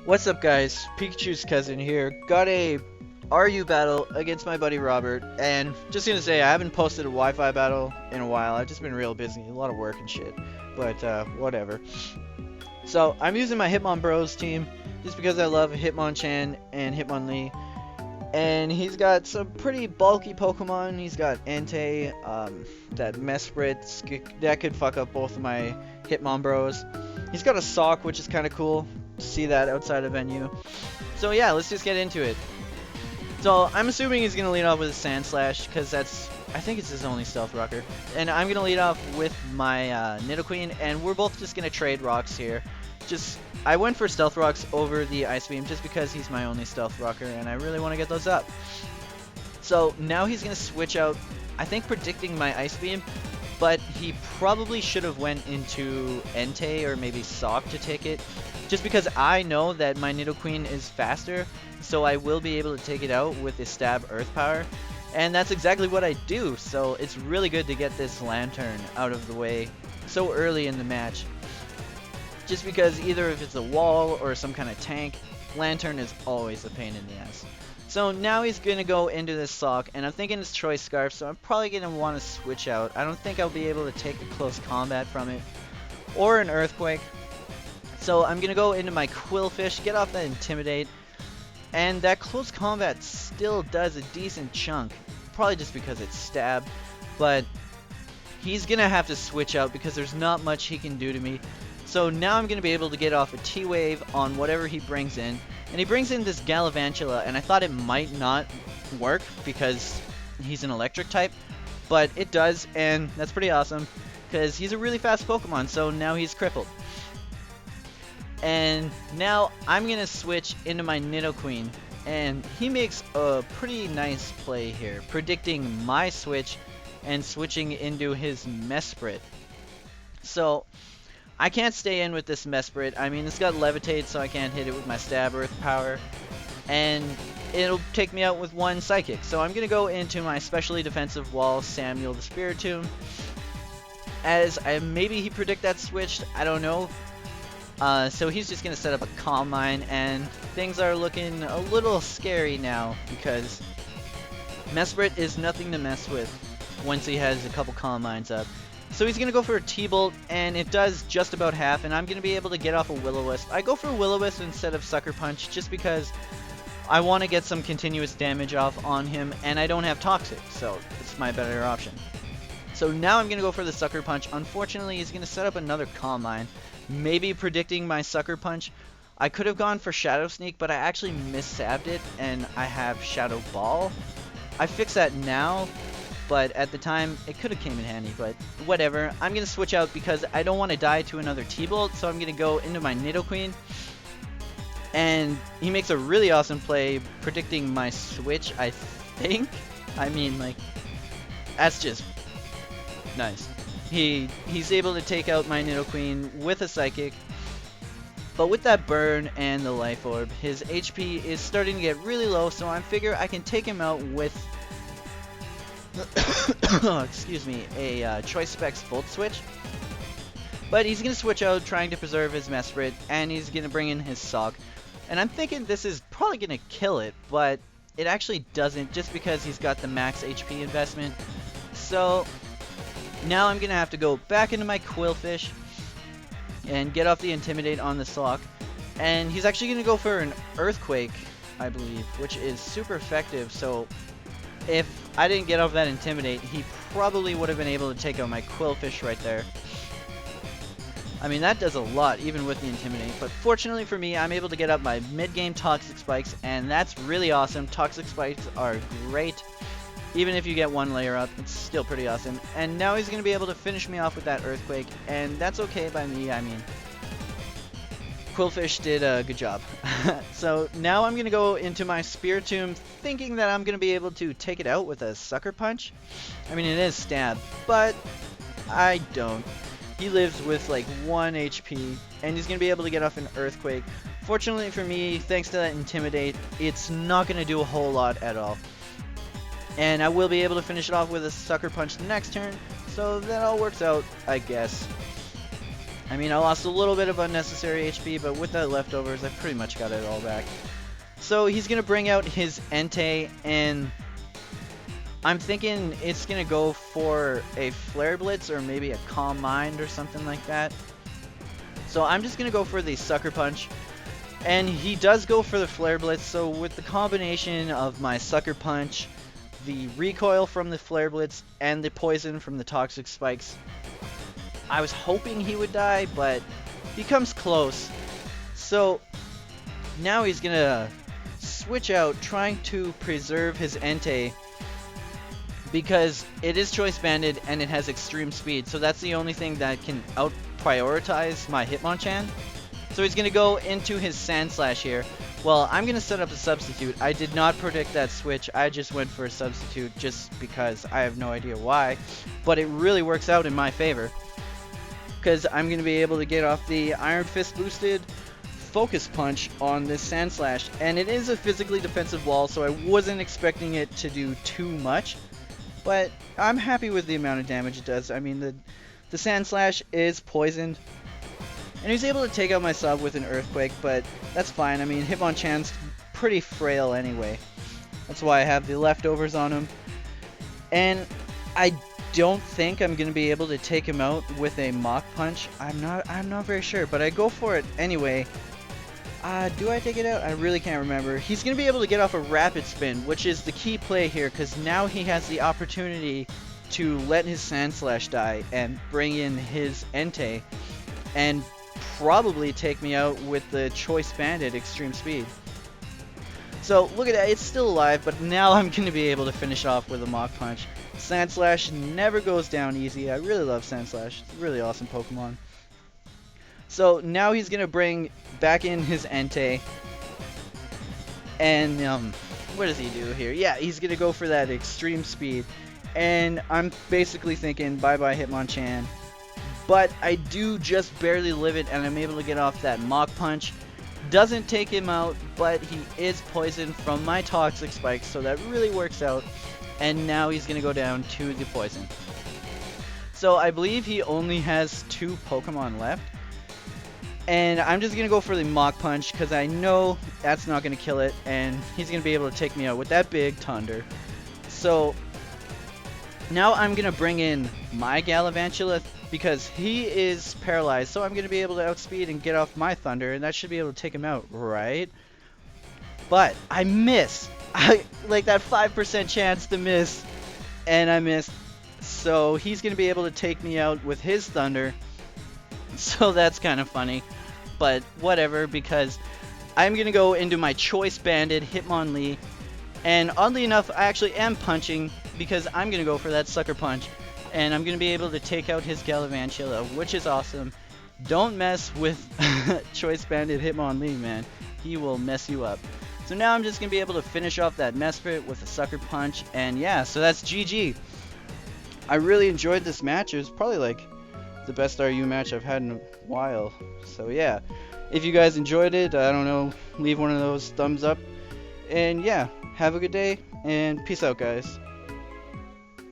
What's up guys, Pikachu's cousin here. Got a RU battle against my buddy Robert, and just gonna say I haven't posted a Wi-Fi battle in a while. I've just been real busy, a lot of work and shit, but whatever. So I'm using my Hitmonbros team just because I love Hitmonchan and Hitmonlee, and he's got some pretty bulky Pokemon. He's got Entei, that Mesprit, that could fuck up both of my Hitmonbros. He's got a Sawk, which is kind of cool. See that outside of venue. So yeah, let's just get into it. So I'm assuming he's gonna lead off with a Sandslash because I think it's his only stealth rocker, and I'm gonna lead off with my Nidoqueen, and we're both just gonna trade rocks here. I went for stealth rocks over the ice beam just because he's my only stealth rocker, and I really want to get those up. So now he's gonna switch out, I think predicting my ice beam, but he probably should have went into Entei or maybe Sawk to take it, just because I know that my Nidoqueen is faster, so I will be able to take it out with the stab earth power, and that's exactly what I do. So it's really good to get this Lanturn out of the way so early in the match, just because either if it's a wall or some kind of tank, Lanturn is always a pain in the ass. So now he's going to go into this Sawk, and I'm thinking it's Choice Scarf, so I'm probably going to want to switch out. I don't think I'll be able to take a close combat from it, or an Earthquake. So I'm going to go into my Qwilfish, get off that Intimidate, and that close combat still does a decent chunk, probably just because it's Stab, but he's going to have to switch out because there's not much he can do to me. So now I'm going to be able to get off a T-Wave on whatever he brings in. And he brings in this Galvantula, and I thought it might not work because he's an electric type, but it does, and that's pretty awesome because he's a really fast Pokemon, so now he's crippled. And now I'm going to switch into my Nidoqueen, and he makes a pretty nice play here, predicting my switch and switching into his Mesprit. So I can't stay in with this Mesprit. I mean, it's got Levitate, so I can't hit it with my Stab Earth power, and it'll take me out with one Psychic. So I'm going to go into my specially defensive wall, Samuel the Spiritomb, as maybe he predict that switched, I don't know. So he's just going to set up a Calm Mind, and things are looking a little scary now because Mesprit is nothing to mess with once he has a couple Calm Minds up. So he's going to go for a T-Bolt, and it does just about half, and I'm going to be able to get off a Will-O-Wisp. I go for Will-O-Wisp instead of Sucker Punch just because I want to get some continuous damage off on him, and I don't have Toxic, so it's my better option. So now I'm going to go for the Sucker Punch. Unfortunately, he's going to set up another Calm Mind, maybe predicting my Sucker Punch. I could have gone for Shadow Sneak, but I actually missabbed it, and I have Shadow Ball. I fix that now, but at the time it could have came in handy, but whatever. I'm going to switch out because I don't want to die to another T-Bolt, so I'm going to go into my Nidoqueen. And he makes a really awesome play predicting my switch, I think. I mean, like, that's just nice. He's able to take out my Nidoqueen with a Psychic, but with that burn and the Life Orb, his HP is starting to get really low, so I figure I can take him out with excuse me, a Choice Specs Volt Switch. But he's going to switch out, trying to preserve his Mesprit, and he's going to bring in his Sawk. And I'm thinking this is probably going to kill it, but it actually doesn't, just because he's got the max HP investment. So now I'm going to have to go back into my Qwilfish and get off the Intimidate on the Sawk. And he's actually going to go for an Earthquake, I believe, which is super effective. So if I didn't get off that Intimidate, he probably would have been able to take out my Qwilfish right there. I mean, that does a lot, even with the Intimidate, but fortunately for me, I'm able to get up my mid-game Toxic Spikes, and that's really awesome. Toxic Spikes are great. Even if you get one layer up, it's still pretty awesome. And now he's going to be able to finish me off with that Earthquake, and that's okay by me. I mean, Qwilfish did a good job. So now I'm going to go into my Spiritomb thinking that I'm going to be able to take it out with a Sucker Punch. I mean, it is Stab, but I don't. He lives with like 1 HP, and he's going to be able to get off an Earthquake. Fortunately for me, thanks to that Intimidate, it's not going to do a whole lot at all. And I will be able to finish it off with a Sucker Punch the next turn, so that all works out, I guess. I mean, I lost a little bit of unnecessary HP, but with that leftovers, I pretty much got it all back. So he's going to bring out his Entei, and I'm thinking it's going to go for a Flare Blitz or maybe a Calm Mind or something like that. So I'm just going to go for the Sucker Punch. And he does go for the Flare Blitz, so with the combination of my Sucker Punch, the recoil from the Flare Blitz, and the poison from the Toxic Spikes, I was hoping he would die, but he comes close. So now he's going to switch out, trying to preserve his Entei, because it is Choice Banded and it has extreme speed, so that's the only thing that can out-prioritize my Hitmonchan. So he's going to go into his Sandslash here. Well, I'm going to set up a substitute. I did not predict that switch. I just went for a substitute just because I have no idea why. But it really works out in my favor, because I'm going to be able to get off the Iron Fist boosted Focus Punch on this Sandslash. And it is a physically defensive wall, so I wasn't expecting it to do too much. But I'm happy with the amount of damage it does. I mean, the Sandslash is poisoned. And he's able to take out my sub with an Earthquake, but that's fine. I mean, Hitmonchan's pretty frail anyway. That's why I have the leftovers on him. And I don't think I'm going to be able to take him out with a Mach Punch. I'm not very sure, but I go for it anyway. Do I take it out? I really can't remember. He's going to be able to get off a Rapid Spin, which is the key play here, because now he has the opportunity to let his Sandslash die and bring in his Entei, and probably take me out with the Choice Banded Extreme Speed. So look at that, it's still alive, but now I'm going to be able to finish off with a Mach Punch. Sandslash never goes down easy. I really love Sandslash. It's a really awesome Pokemon. So now he's going to bring back in his Entei. And what does he do here? Yeah, he's going to go for that Extreme Speed. And I'm basically thinking bye-bye Hitmonchan. But I do just barely live it, and I'm able to get off that Mach Punch. Doesn't take him out, but he is poisoned from my Toxic Spikes, so that really works out. And now he's going to go down to the poison. So I believe he only has 2 Pokemon left. And I'm just going to go for the Mach Punch, because I know that's not going to kill it, and he's going to be able to take me out with that big Thunder. So now I'm going to bring in my Galvantula, because he is paralyzed, so I'm going to be able to outspeed and get off my Thunder, and that should be able to take him out, right? But I miss. Like that 5% chance to miss, and I missed. So he's going to be able to take me out with his Thunder. So that's kind of funny, but whatever, because I'm going to go into my Choice Banded Hitmonlee, and oddly enough, I actually am punching, because I'm going to go for that Sucker Punch. And I'm going to be able to take out his Galvantula, which is awesome. Don't mess with Choice Banded Hitmonlee, man. He will mess you up. So now I'm just going to be able to finish off that Mesprit with a Sucker Punch. And yeah, so that's GG. I really enjoyed this match. It was probably like the best RU match I've had in a while. So yeah, if you guys enjoyed it, I don't know, leave one of those thumbs up. And yeah, have a good day, and peace out, guys.